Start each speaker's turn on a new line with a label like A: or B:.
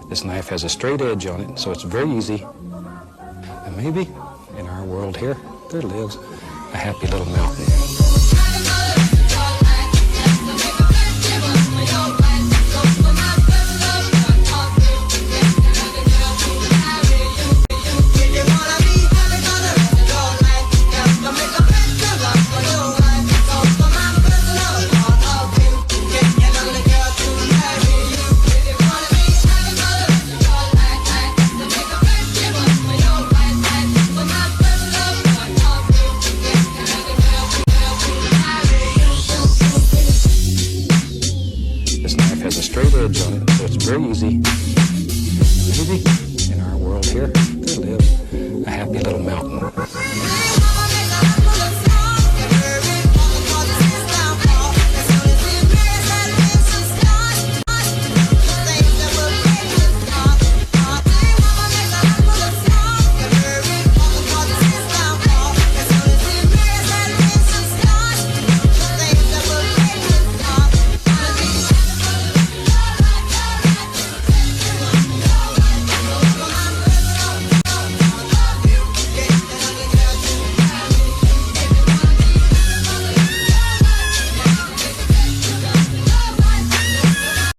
A: This knife has a straight edge on it, so it's very easy. And maybe in our world here, there lives a happy little mountain. Has a straight edge on it, so it's very easy. Maybe in our world here, there lives a happy little mountain.